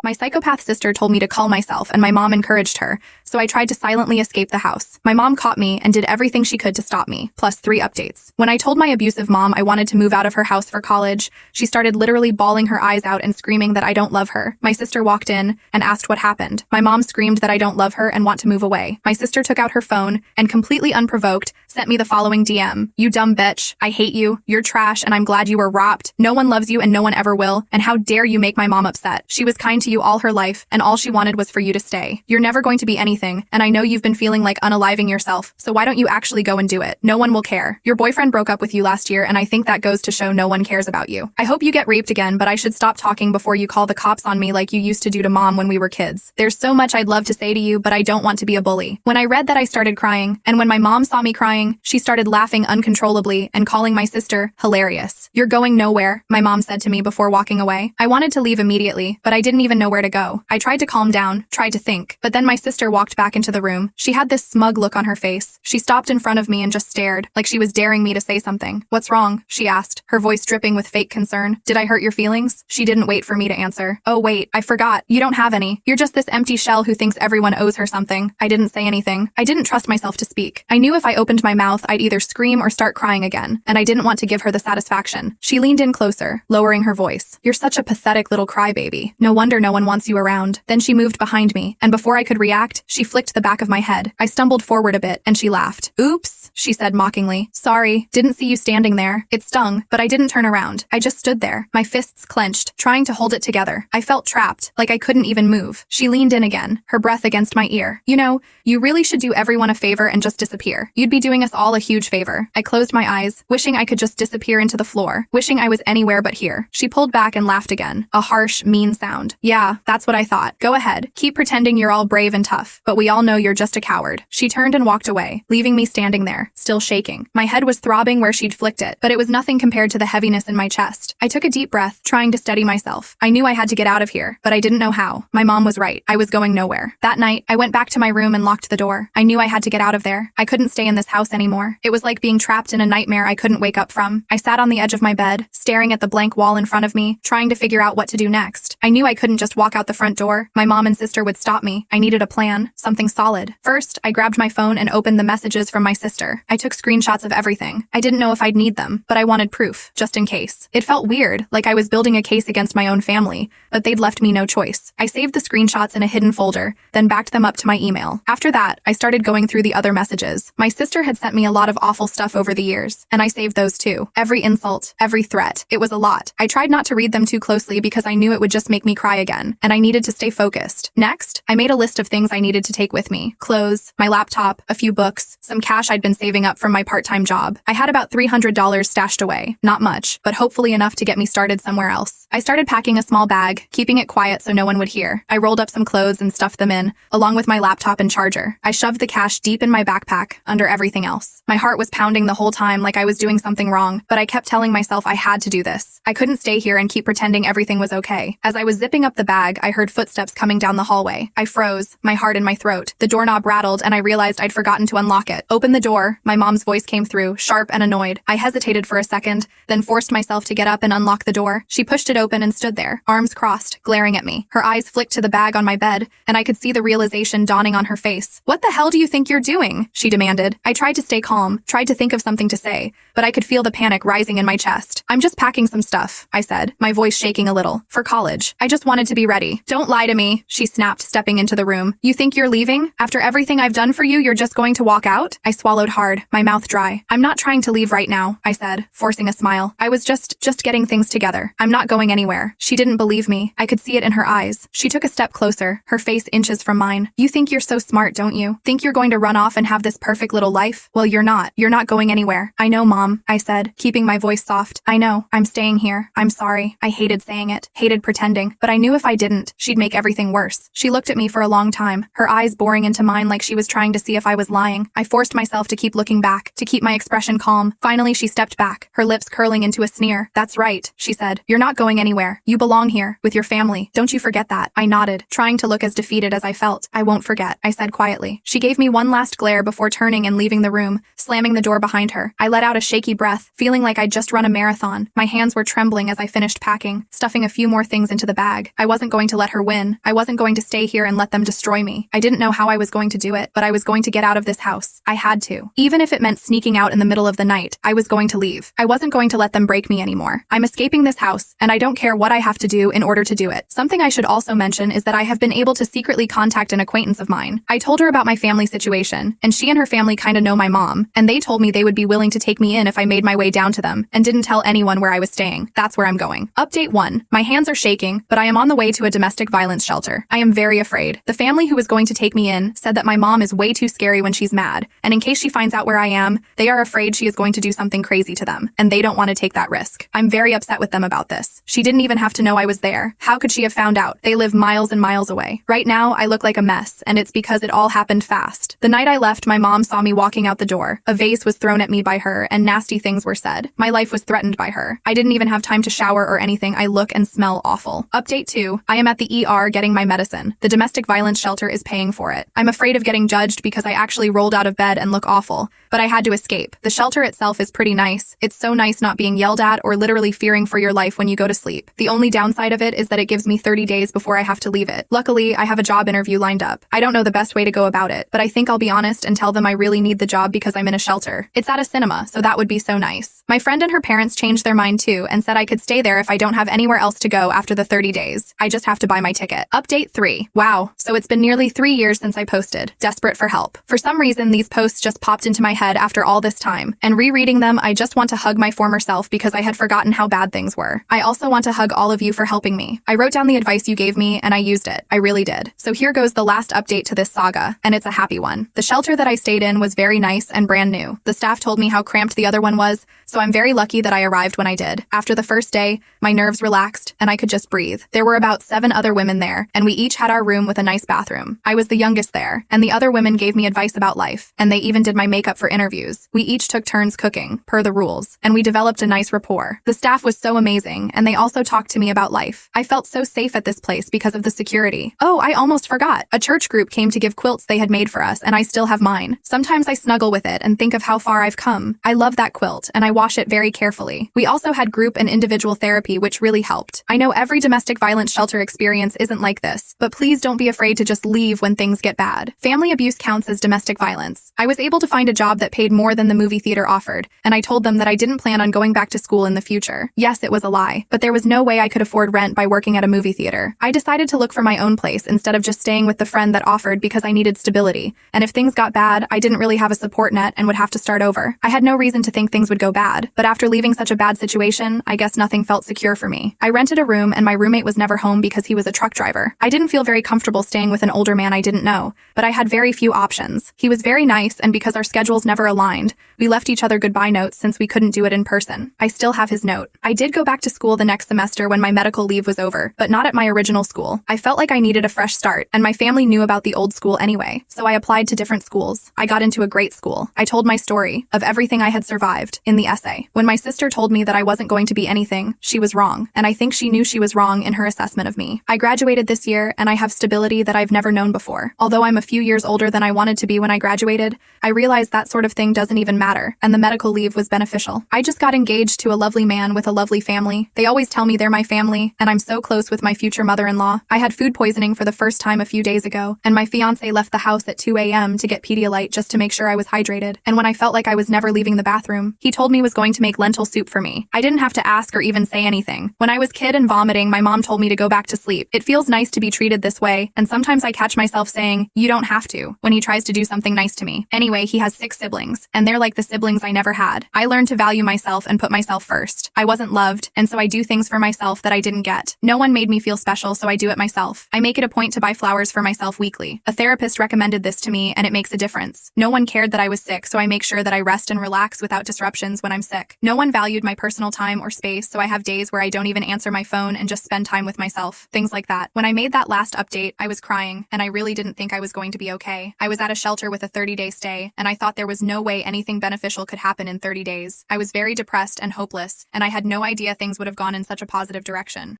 My psychopath sister told me to calm myself and my mom encouraged her, so I tried to silently escape the house. My mom caught me and did everything she could to stop me, plus 3 updates. When I told my abusive mom I wanted to move out of her house for college, she started literally bawling her eyes out and screaming that I don't love her. My sister walked in and asked what happened. My mom screamed that I don't love her and want to move away. My sister took out her phone and completely unprovoked sent me the following DM. You dumb bitch. I hate you. You're trash and I'm glad you were robbed. No one loves you and no one ever will. And how dare you make my mom upset. She was kind to you all her life and all she wanted was for you to stay. You're never going to be anything and I know you've been feeling like unaliving yourself, so why don't you actually go and do it? No one will care. Your boyfriend broke up with you last year and I think that goes to show no one cares about you. I hope you get raped again, but I should stop talking before you call the cops on me like you used to do to mom when we were kids. There's so much I'd love to say to you, but I don't want to be a bully. When I read that I started crying, and when my mom saw me crying, she started laughing uncontrollably and calling my sister hilarious. You're going nowhere, my mom said to me before walking away. I wanted to leave immediately, but I didn't even know where to go. I tried to calm down, tried to think, but then my sister walked back into the room. She had this smug look on her face. She stopped in front of me and just stared, like she was daring me to say something. What's wrong? She asked, her voice dripping with fake concern. Did I hurt your feelings? She didn't wait for me to answer. Oh wait, I forgot. You don't have any. You're just this empty shell who thinks everyone owes her something. I didn't say anything. I didn't trust myself to speak. I knew if I opened my mouth, I'd either scream or start crying again, and I didn't want to give her the satisfaction. She leaned in closer, lowering her voice. You're such a pathetic little crybaby. No wonder no one wants you around. Then she moved behind me, and before I could react, she flicked the back of my head. I stumbled forward a bit, and she laughed. Oops, she said mockingly. Sorry, didn't see you standing there. It stung, but I didn't turn around. I just stood there, my fists clenched, trying to hold it together. I felt trapped, like I couldn't even move. She leaned in again, her breath against my ear. You know, you really should do everyone a favor and just disappear. You'd be doing us all a huge favor. I closed my eyes, wishing I could just disappear into the floor, wishing I was anywhere but here. She pulled back and laughed again, a harsh, mean sound. Yeah, that's what I thought. Go ahead, keep pretending you're all brave and tough, but we all know you're just a coward. She turned and walked away, leaving me standing there, still shaking. My head was throbbing where she'd flicked it, but it was nothing compared to the heaviness in my chest. I took a deep breath, trying to steady myself. I knew I had to get out of here, but I didn't know how. My mom was right. I was going nowhere. That night, I went back to my room and locked the door. I knew I had to get out of there. I couldn't stay in this house anymore. It was like being trapped in a nightmare I couldn't wake up from. I sat on the edge of my bed, staring at the blank wall in front of me, trying to figure out what to do next. I knew I couldn't just walk out the front door. My mom and sister would stop me. I needed a plan, something solid. First, I grabbed my phone and opened the messages from my sister. I took screenshots of everything. I didn't know if I'd need them, but I wanted proof, just in case. It felt weird, like I was building a case against my own family, but they'd left me no choice. I saved the screenshots in a hidden folder, then backed them up to my email. After that, I started going through the other messages. My sister had sent me a lot of awful stuff over the years, and I saved those too. Every insult, every threat. It was a lot. I tried not to read them too closely because I knew it would just make me cry again, and I needed to stay focused. Next, I made a list of things I needed to take with me. Clothes, my laptop, a few books, some cash I'd been saving up from my part-time job. I had about $300 stashed away. Not much, but hopefully enough to get me started somewhere else. I started packing a small bag, keeping it quiet so no one would hear. I rolled up some clothes and stuffed them in, along with my laptop and charger. I shoved the cash deep in my backpack, under everything else. My heart was pounding the whole time like I was doing something wrong, but I kept telling myself I had to do this. I couldn't stay here and keep pretending everything was okay. As I was zipping up the bag, I heard footsteps coming down the hallway. I froze, my heart in my throat. The doorknob rattled and I realized I'd forgotten to unlock it. Open the door, my mom's voice came through, sharp and annoyed. I hesitated for a second, then forced myself to get up and unlock the door. She pushed it open and stood there, arms crossed, glaring at me. Her eyes flicked to the bag on my bed, and I could see the realization dawning on her face. What the hell do you think you're doing? She demanded. I tried to stay calm, tried to think of something to say, but I could feel the panic rising in my chest. I'm just packing some stuff, I said, my voice shaking a little. For college. I just wanted to be ready. Don't lie to me, she snapped, stepping into the room. You think you're leaving? After everything I've done for you, you're just going to walk out? I swallowed hard, my mouth dry. I'm not trying to leave right now, I said, forcing a smile. I was just getting things together. I'm not going anywhere. She didn't believe me. I could see it in her eyes. She took a step closer, her face inches from mine. You think you're so smart, don't you? Think you're going to run off and have this perfect little life? Well, you're not. You're not going anywhere. I know, Mom, I said, keeping my voice soft. I know. I'm staying here. I'm sorry. I hated saying it, hated pretending, but I knew if I didn't, she'd make everything worse. She looked at me for a long time, her eyes boring into mine like she was trying to see if I was lying. I forced myself to keep looking back, to keep my expression calm. Finally, she stepped back, her lips curling into a sneer. That's right, she said. You're not going anywhere. You belong here, with your family. Don't you forget that. I nodded, trying to look as defeated as I felt. I won't forget, I said quietly. She gave me one last glare before turning and leaving the the room, slamming the door behind her. I let out a shaky breath, feeling like I'd just run a marathon. My hands were trembling as I finished packing, stuffing a few more things into the bag. I wasn't going to let her win. I wasn't going to stay here and let them destroy me. I didn't know how I was going to do it, but I was going to get out of this house. I had to. Even if it meant sneaking out in the middle of the night, I was going to leave. I wasn't going to let them break me anymore. I'm escaping this house, and I don't care what I have to do in order to do it. Something I should also mention is that I have been able to secretly contact an acquaintance of mine. I told her about my family situation, and she and her family kinda know my mom, and they told me they would be willing to take me in if I made my way down to them, and didn't tell anyone where I was staying. That's where I'm going. Update 1. My hands are shaking, but I am on the way to a domestic violence shelter. I am very afraid. The family who was going to take me in said that my mom is way too scary when she's mad, and in case she finds out where I am, they are afraid she is going to do something crazy to them, and they don't want to take that risk. I'm very upset with them about this. She didn't even have to know I was there. How could she have found out? They live miles and miles away. Right now, I look like a mess, and it's because it all happened fast. The night I left, my mom saw me walking out the door. A vase was thrown at me by her, and nasty things were said. My life was threatened by her. I didn't even have time to shower or anything. I look and smell awful. Update 2. I am at the ER getting my medicine. The domestic violence shelter is paying for it. I'm afraid of getting judged because I actually rolled out of bed and look awful, but I had to escape. The shelter itself is pretty nice. It's so nice not being yelled at or literally fearing for your life when you go to sleep. The only downside of it is that it gives me 30 days before I have to leave it. Luckily, I have a job interview lined up. I don't know the best way to go about it, but I think I'll be honest and tell them I really need the job because I'm in a shelter. It's at a cinema, so that would be so nice. My friend and her parents changed their mind too and said I could stay there if I don't have anywhere else to go after the 30 days. I just have to buy my ticket. Update 3. Wow, so it's been nearly 3 years since I posted. Desperate for help. For some reason, these posts just popped into my head after all this time, and rereading them, I just want to hug my former self because I had forgotten how bad things were. I also want to hug all of you for helping me. I wrote down the advice you gave me and I used it. I really did. So here goes the last update to this saga, and it's a happy one. The shelter that I stayed in was very nice and brand new. The staff told me how cramped the other one was, so I'm very lucky that I arrived when I did. After the first day, my nerves relaxed and I could just breathe. There were about 7 other women there, and we each had our room with a nice bathroom. I was the youngest there, and the other women gave me advice about life, and they even did my makeup for interviews. We each took turns cooking, per the rules, and we developed a nice rapport. The staff was so amazing, and they also talked to me about life. I felt so safe at this place because of the security. Oh, I almost forgot. A church group came to give quilts they had made for us, and I still have mine. Sometimes I snuggle with it and think of how far I've come. I love that quilt, and I wash it very carefully. We also had group and individual therapy, which really helped. I know every domestic violence shelter experience isn't like this, but please don't be afraid to just leave when things get bad. Family abuse counts as domestic violence. I was able to find a job that paid more than the movie theater offered, and I told them that I didn't plan on going back to school in the future. Yes, it was a lie, but there was no way I could afford rent by working at a movie theater. I decided to look for my own place instead of just staying with the friend that offered because I needed stability, and if things got bad, I didn't really have a support net and would have to start over. I had no reason to think things would go bad, but after leaving such a bad situation, I guess nothing felt secure for me. I rented a room and my roommate was never home because he was a truck driver. I didn't feel very comfortable staying with an older man I didn't know, but I had very few options. He was very nice, and because our schedules never aligned, we left each other goodbye notes since we couldn't do it in person. I still have his note. I did go back to school the next semester when my medical leave was over, but not at my original school. I felt like I needed a fresh start, and my family knew about the old school anyway, so I applied to different schools. I got into a great school. I told my story of everything I had survived in the essay. When my sister told me that I wasn't going to be anything, she was wrong, and I think she knew she was wrong in her assessment of me. I graduated this year, and I have stability that I've never known before. Although I'm a few years older than I wanted to be when I graduated, I realized that sort of thing doesn't even matter, and the medical leave was beneficial. I just got engaged to a lovely man with a lovely family. They always tell me they're my family, and I'm so close with my future mother-in-law. I had food poisoning for the first time a few days ago, and my fiancé left the house at 2 a.m. to get Pedialyte just to make sure I was hydrated, and when I felt like I was never leaving the bathroom, he told me he was going to make lentil soup for me. I didn't have to ask or even say anything. When I was kid and vomiting, my mom told me to go back to sleep. It feels nice to be treated this way, and sometimes I catch myself saying, "You don't have to," when he tries to do something nice to me. Anyway, he has 6 siblings, and they're like the siblings I never had. I learned to value myself and put myself first. I wasn't loved, and so I do things for myself that I didn't get. No one made me feel special, so I do it myself. I make it a point to buy flowers for myself weekly. A therapist recommended this to me, and it makes a difference. No one cared that I was sick, so I make sure that I rest and relax without disruptions when I'm sick. No one valued my personal time or space, so I have days where I don't even answer my phone and just spend time with myself. Things like that. When I made that last update, I was crying, and I really didn't think I was going to be okay. I was at a shelter with a 30-day stay, and I thought there was no way anything beneficial could happen in 30 days. I was very depressed and hopeless, and I had no idea things would have gone in such a positive direction.